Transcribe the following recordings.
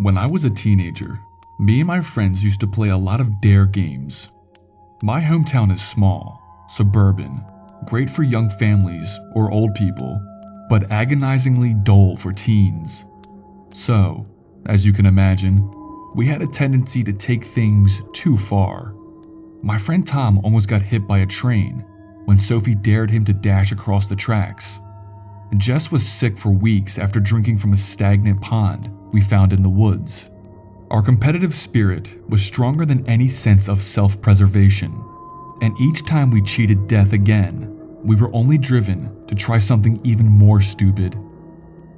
When I was a teenager, me and my friends used to play a lot of dare games. My hometown is small, suburban, great for young families or old people, but agonizingly dull for teens. So, as you can imagine, we had a tendency to take things too far. My friend Tom almost got hit by a train when Sophie dared him to dash across the tracks. Jess was sick for weeks after drinking from a stagnant pond we found in the woods. Our competitive spirit was stronger than any sense of self-preservation, and each time we cheated death again, we were only driven to try something even more stupid.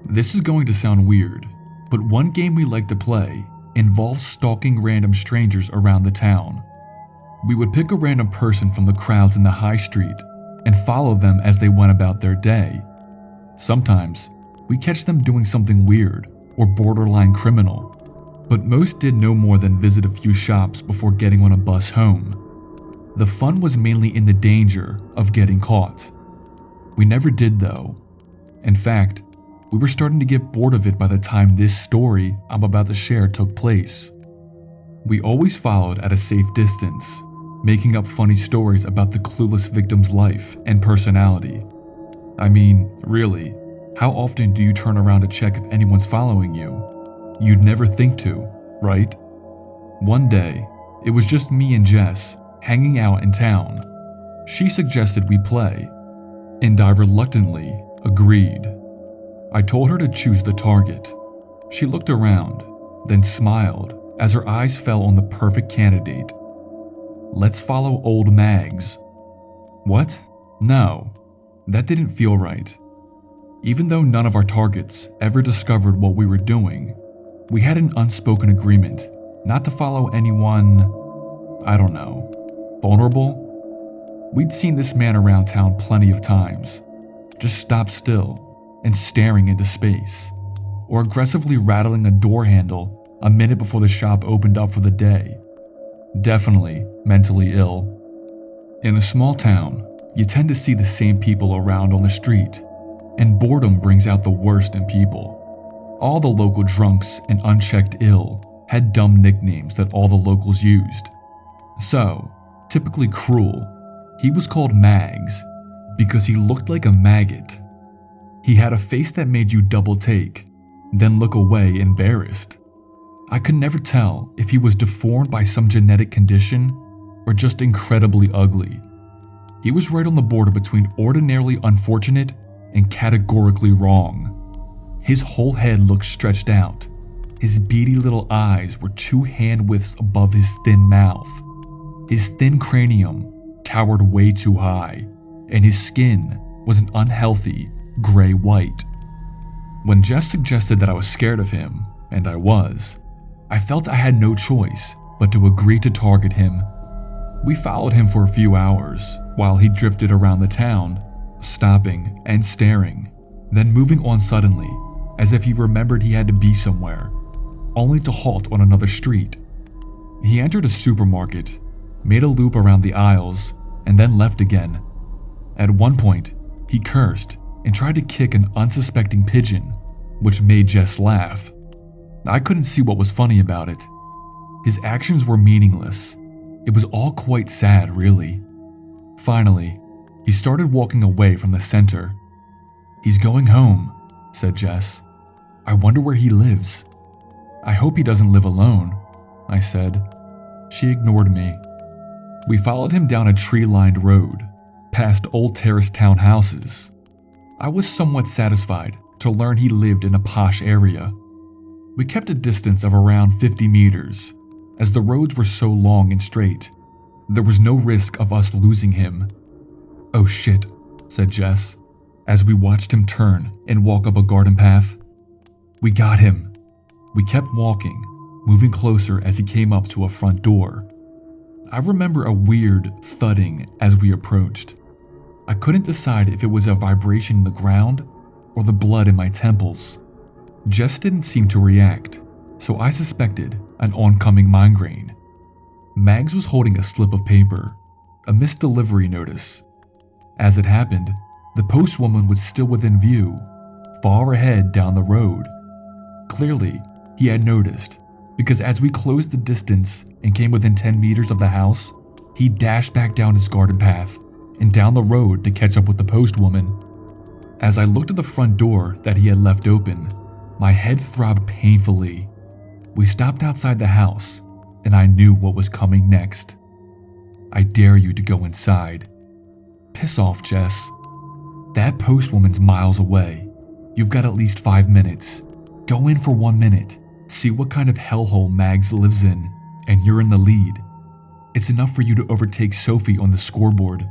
This is going to sound weird, but one game we liked to play involves stalking random strangers around the town. We would pick a random person from the crowds in the high street and follow them as they went about their day. Sometimes, we catch them doing something weird or borderline criminal, but most did no more than visit a few shops before getting on a bus home. The fun was mainly in the danger of getting caught. We never did though. In fact, we were starting to get bored of it by the time this story I'm about to share took place. We always followed at a safe distance, making up funny stories about the clueless victim's life and personality. I mean, really, how often do you turn around to check if anyone's following you? You'd never think to, right? One day, it was just me and Jess hanging out in town. She suggested we play, and I reluctantly agreed. I told her to choose the target. She looked around, then smiled as her eyes fell on the perfect candidate. Let's follow old Mags. What? No, that didn't feel right. Even though none of our targets ever discovered what we were doing, we had an unspoken agreement not to follow anyone, I don't know, vulnerable. We'd seen this man around town plenty of times, just stop still and staring into space, or aggressively rattling a door handle a minute before the shop opened up for the day. Definitely mentally ill. In a small town, you tend to see the same people around on the street, and boredom brings out the worst in people. All the local drunks and unchecked ill had dumb nicknames that all the locals used. So, typically cruel, he was called Mags because he looked like a maggot. He had a face that made you double take, then look away embarrassed. I could never tell if he was deformed by some genetic condition or just incredibly ugly. He was right on the border between ordinarily unfortunate and categorically wrong. His whole head looked stretched out. His beady little eyes were 2 hand widths above his thin mouth. His thin cranium towered way too high, and his skin was an unhealthy gray-white. When Jess suggested that I was scared of him, and I was, I felt I had no choice but to agree to target him. We followed him for a few hours while he drifted around the town, stopping and staring, then moving on suddenly as if he remembered he had to be somewhere, only to halt on another street. He entered a supermarket, made a loop around the aisles, and then left again. At one point, he cursed and tried to kick an unsuspecting pigeon, which made Jess laugh. I couldn't see what was funny about it. His actions were meaningless. It was all quite sad, really. Finally, he started walking away from the center. "He's going home," said Jess. "I wonder where he lives." "I hope he doesn't live alone," I said. She ignored me. We followed him down a tree-lined road, past old terraced townhouses. I was somewhat satisfied to learn he lived in a posh area. We kept a distance of around 50 meters, as the roads were so long and straight. There was no risk of us losing him. "Oh shit," said Jess, as we watched him turn and walk up a garden path. "We got him." We kept walking, moving closer as he came up to a front door. I remember a weird thudding as we approached. I couldn't decide if it was a vibration in the ground or the blood in my temples. Jess didn't seem to react, so I suspected an oncoming migraine. Mags was holding a slip of paper, a missed delivery notice. As it happened, the postwoman was still within view, far ahead down the road. Clearly, he had noticed, because as we closed the distance and came within 10 meters of the house, he dashed back down his garden path and down the road to catch up with the postwoman. As I looked at the front door that he had left open, my head throbbed painfully. We stopped outside the house, and I knew what was coming next. "I dare you to go inside." "Piss off, Jess. That postwoman's miles away. You've got at least 5 minutes. Go in for 1 minute, see what kind of hellhole Mags lives in, and you're in the lead. It's enough for you to overtake Sophie on the scoreboard."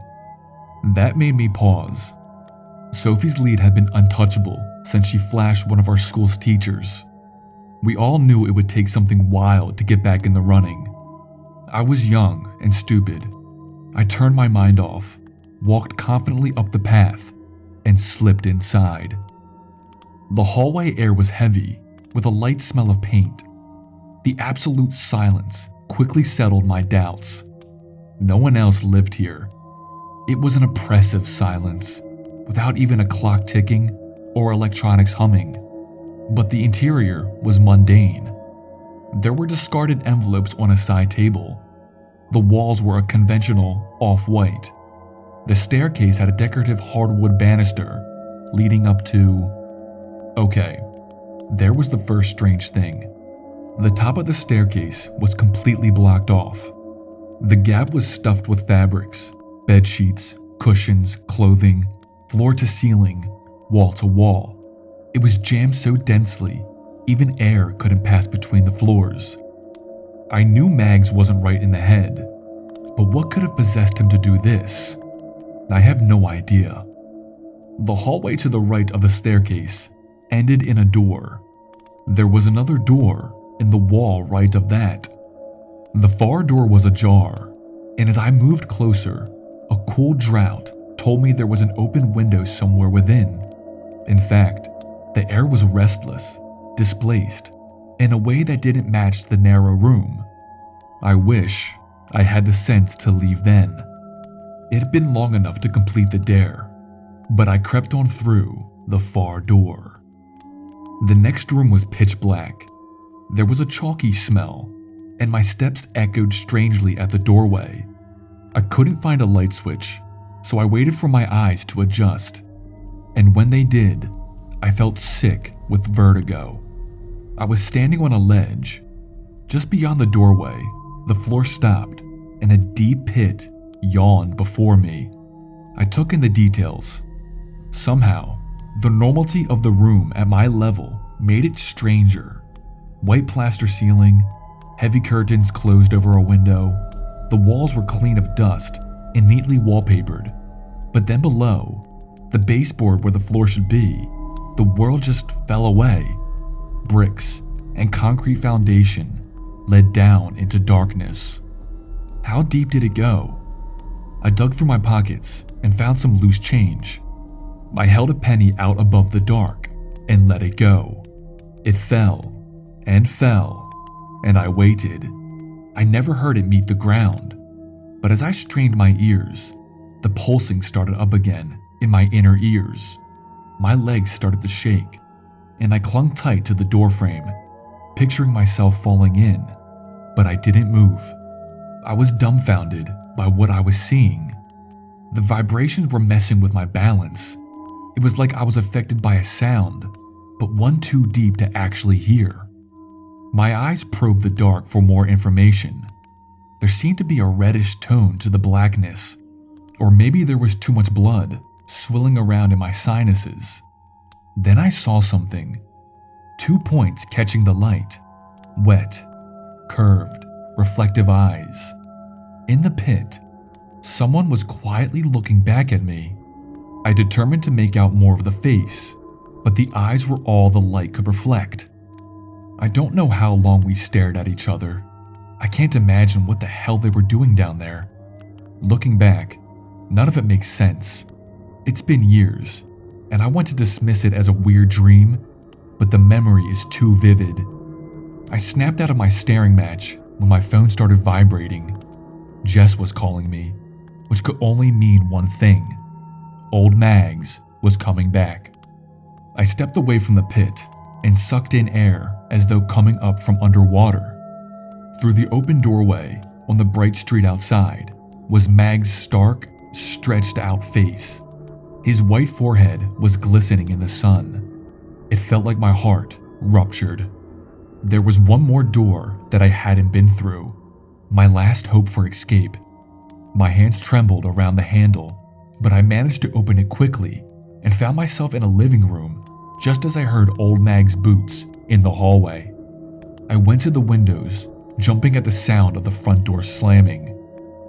That made me pause. Sophie's lead had been untouchable since she flashed one of our school's teachers. We all knew it would take something wild to get back in the running. I was young and stupid. I turned my mind off, walked confidently up the path, and slipped inside. The hallway air was heavy, with a light smell of paint. The absolute silence quickly settled my doubts. No one else lived here. It was an oppressive silence, without even a clock ticking or electronics humming. But the interior was mundane. There were discarded envelopes on a side table. The walls were a conventional off-white. The staircase had a decorative hardwood banister leading up to... Okay, there was the first strange thing. The top of the staircase was completely blocked off. The gap was stuffed with fabrics, bed sheets, cushions, clothing, floor to ceiling, wall to wall. It was jammed so densely, even air couldn't pass between the floors. I knew Mags wasn't right in the head, but what could have possessed him to do this? I have no idea. The hallway to the right of the staircase ended in a door. There was another door in the wall right of that. The far door was ajar, and as I moved closer, a cool draught told me there was an open window somewhere within. In fact, the air was restless, displaced, in a way that didn't match the narrow room. I wish I had the sense to leave then. It had been long enough to complete the dare, but I crept on through the far door. The next room was pitch black. There was a chalky smell, and my steps echoed strangely at the doorway. I couldn't find a light switch, so I waited for my eyes to adjust. And when they did, I felt sick with vertigo. I was standing on a ledge. Just beyond the doorway, the floor stopped, and a deep pit yawned before me. I took in the details. Somehow, the normalcy of the room at my level made it stranger. White plaster ceiling, heavy curtains closed over a window. The walls were clean of dust and neatly wallpapered. But then below, the baseboard where the floor should be, the world just fell away. Bricks and concrete foundation led down into darkness. How deep did it go? I dug through my pockets and found some loose change. I held a penny out above the dark and let it go. It fell and fell, and I waited. I never heard it meet the ground, but as I strained my ears, the pulsing started up again in my inner ears. My legs started to shake, and I clung tight to the doorframe, picturing myself falling in, but I didn't move. I was dumbfounded by what I was seeing. The vibrations were messing with my balance. It was like I was affected by a sound, but one too deep to actually hear. My eyes probed the dark for more information. There seemed to be a reddish tone to the blackness, or maybe there was too much blood swilling around in my sinuses. Then I saw something. 2 points catching the light. Wet, curved, reflective eyes. In the pit, someone was quietly looking back at me. I determined to make out more of the face, but the eyes were all the light could reflect. I don't know how long we stared at each other. I can't imagine what the hell they were doing down there. Looking back, none of it makes sense. It's been years, and I want to dismiss it as a weird dream, but the memory is too vivid. I snapped out of my staring match when my phone started vibrating. Jess was calling me, which could only mean one thing. Old Mags was coming back. I stepped away from the pit and sucked in air as though coming up from underwater. Through the open doorway on the bright street outside was Mag's stark, stretched out face. His white forehead was glistening in the sun. It felt like my heart ruptured. There was one more door that I hadn't been through, my last hope for escape. My hands trembled around the handle, but I managed to open it quickly and found myself in a living room just as I heard old Mag's boots in the hallway. I went to the windows, jumping at the sound of the front door slamming.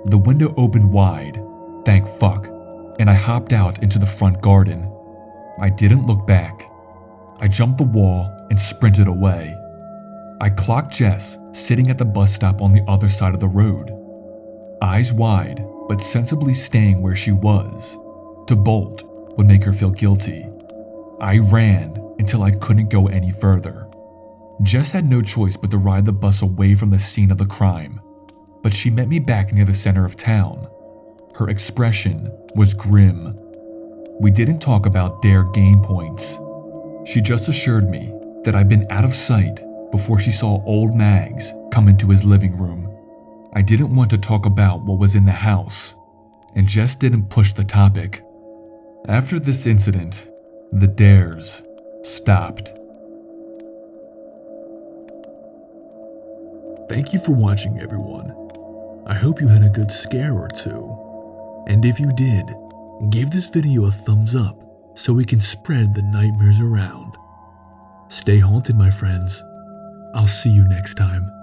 The window opened wide, thank fuck, and I hopped out into the front garden. I didn't look back. I jumped the wall and sprinted away. I clocked Jess sitting at the bus stop on the other side of the road, eyes wide but sensibly staying where she was. To bolt would make her feel guilty. I ran until I couldn't go any further. Jess had no choice but to ride the bus away from the scene of the crime, but she met me back near the center of town. Her expression was grim. We didn't talk about dare gain points. She just assured me that I'd been out of sight before she saw old Mags come into his living room. I didn't want to talk about what was in the house, and Jess didn't push the topic. After this incident, the dares stopped. Thank you for watching, everyone. I hope you had a good scare or two. And if you did, give this video a thumbs up so we can spread the nightmares around. Stay haunted, my friends. I'll see you next time.